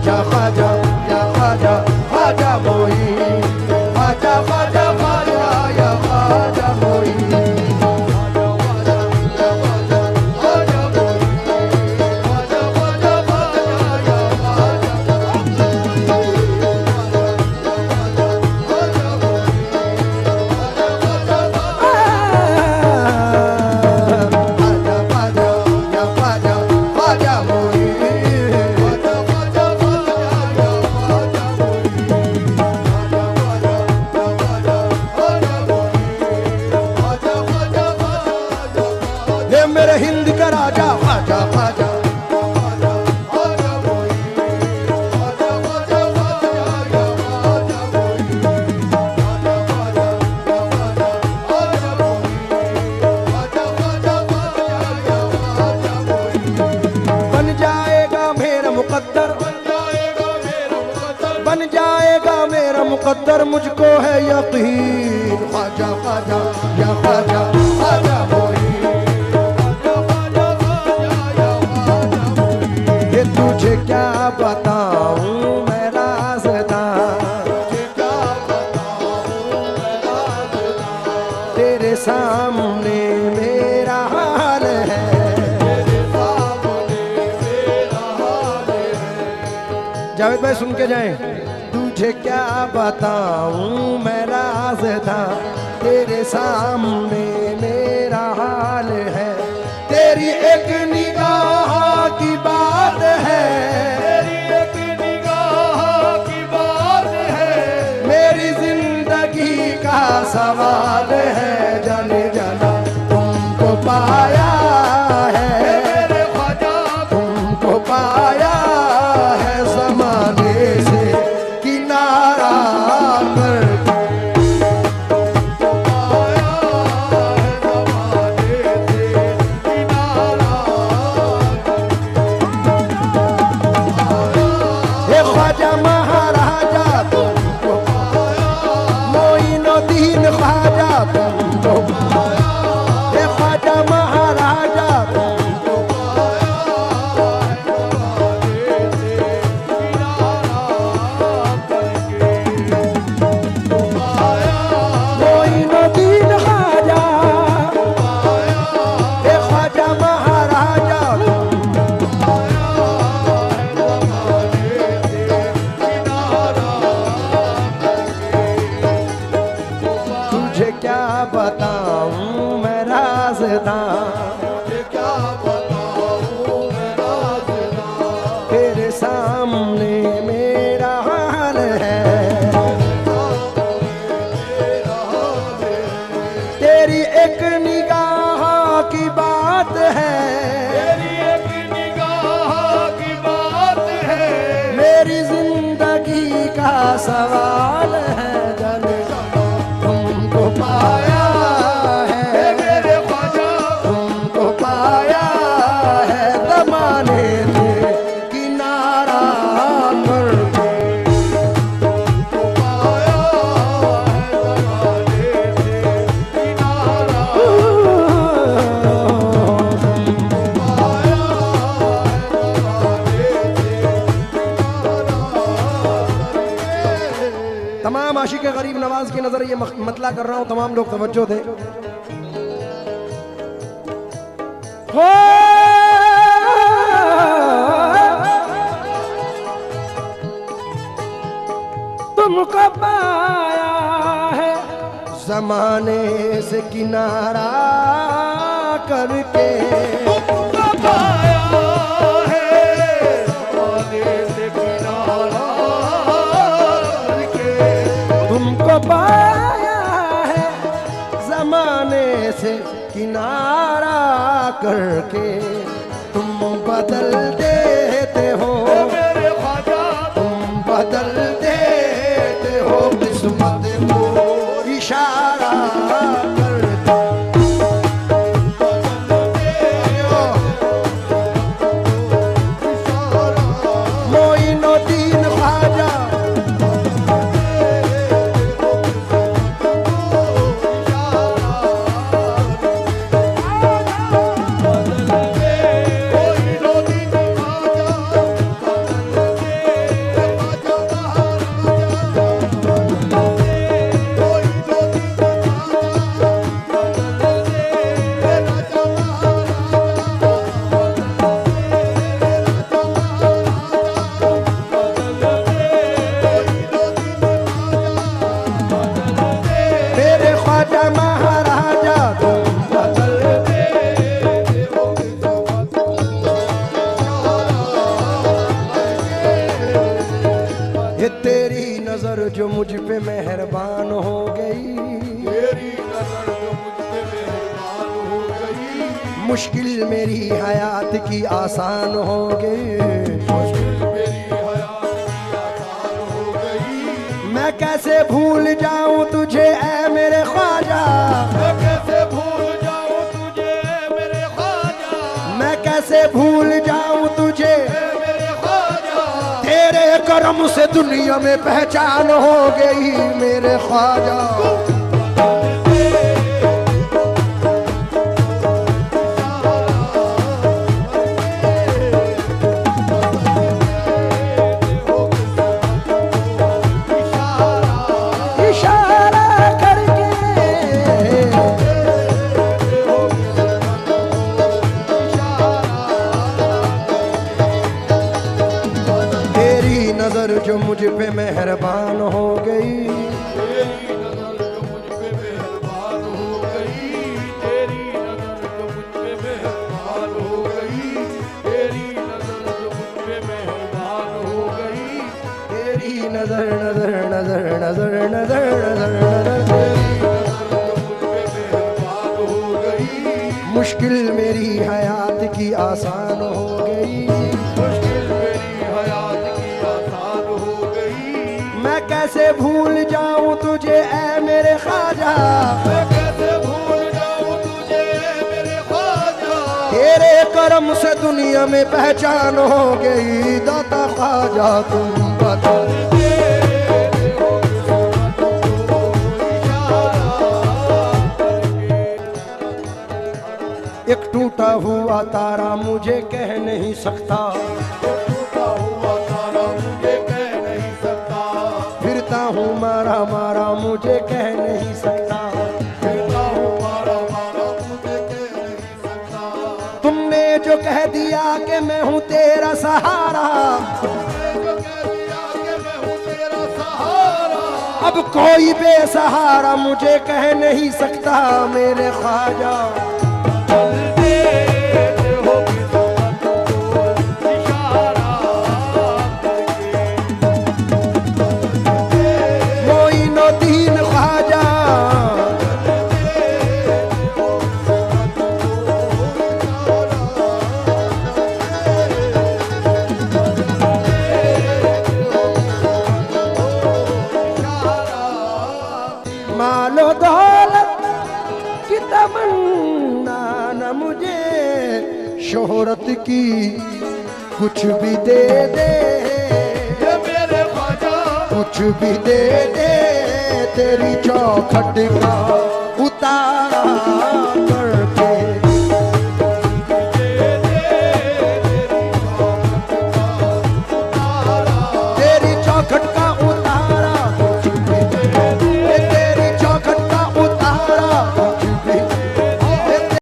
ख्वाजा ख्वाजा या ख्वाजा ख्वाजा मोइन, ख्वाजा ख्वाजा ख्वाजा या ख्वाजा मोइन। मेरे हिंद का राजा ख्वाजा ख्वाजा, बन जाएगा मेरा मुकद्दर, बन जाएगा मेरा मुकद्दर, मुझको है यकीन। ख्वाजा ख्वाजा या ख्वाजा ख्वाजा मोइन, तुझे क्या बताऊं मैं राज़दां, तेरे सामने मेरा हाल है, जावेद भाई सुन के जाएं। तुझे क्या बताऊं मैं राज़दां, तेरे सामने मेरा हाल है, तेरी एक निगाह की बात है, तेरी एक निगाह की बात है, मेरी जिंदगी का सवाल है, जाने जाना तुमको पाया है, मेरे ख्वाजा तुमको पाया है ज़माने से किनारा करके, आया है ज़माने से किनारा हे ख्वाजा महाराजा तुमको पाया, मोइनुद्दीन ख्वाजा तुमको पाया, हे ख्वाजा महाराजा तुमको पाया है ज़माने से किनारा करके, आया मोइनुद्दीन ख्वाजा, आया हे ख्वाजा महाराजा तुझे क्या बताऊं मैं राज़दां, मुझे क्या बताऊं मैं राज़दां, तेरे सामने मेरा हाल है, तेरी एक निगाह की बात है, तेरी एक निगाह की बात है, मेरी जिंदगी का सवाल है, जाने जाना तुमको पाया है, मेरे ख्वाजा तुमको पाया है ज़माने से किनारा करके, आया है ज़माने से किनारा, आया है ज़माने से किनारा। तमाम आशिक गरीब नवाज की नजर ये मतला कर रहा हूं, तमाम लोग तवज्जो दें। हो तुमको पाया है जमाने से किनारा करके, तुमको पाया है ज़माने से किनारा करके, तुमको पाया है जमाने से किनारा करके, तुम बदल देते हो, मेरे ख्वाजा तुम बदल देते हो किस्मत को इशारा करके, मोइनुद्दीन ख्वाजा, कोई ये तेरी नजर जो मुझ पे मेहरबान हो गई, तेरी नजर जो मुझ पे मेहरबान हो गई, मुश्किल मेरी हयात की आसान हो गई। मुश्किल मेरी हयात की आसान हो गई। मैं कैसे भूल जाऊं तुझे ऐ मेरे ख्वाजा, मैं कैसे भूल जाऊं तुझे मेरे ख्वाजा, मैं कैसे भूल जाऊं तुझे, मेरे ख्वाजा। तेरे करम से दुनिया में पहचान हो गई मेरे ख्वाजा। इशारा करके तेरी नजर जो मुझ पे मेहरबान हो गई, तेरी नजर जो मुझ पे मेहरबान हो गई, तेरी नजर जो मुझ पे मेहरबान हो गई, तेरी नजर जो मुझ पे मेहरबान हो गई, तेरी नजर नजर नजर नजर नजर नजर नजर तेरी नजर जो मुझ पे मेहरबान हो गई, मुश्किल मेरी हयात की आसान हो गई। मुश्किल मेरी हयात की आसान हो गई। मैं कैसे भूल जाऊं तुझे ऐ मेरे ख्वाजा, मैं कैसे भूल जाऊं तुझे मेरे ख्वाजा, तेरे करम से दुनिया में पहचान हो गई। दाता ख्वाजा तुम बता, एक टूटा हुआ तारा मुझे कह नहीं सकता, टूटा हुआ तारा मुझे कह नहीं सकता, फिरता हूँ मारा मारा मुझे कह नहीं सकता। फिरता हूँ मारा मारा मुझे कह नहीं सकता। तुमने जो कह दिया कि मैं हूँ तेरा सहारा, तुमने जो कह दिया कि मैं हूँ तेरा सहारा, अब कोई बेसहारा मुझे कह नहीं सकता मेरे ख्वाजा। देते हो किस्मत को इशारा करके, मोइनुद्दीन ख्वाजा, मालो दौलत की तमन्ना न मुझे, शोहरत की कुछ भी दे दे, ये मेरे ख्वाजा, कुछ भी दे दे, तेरी चौखट का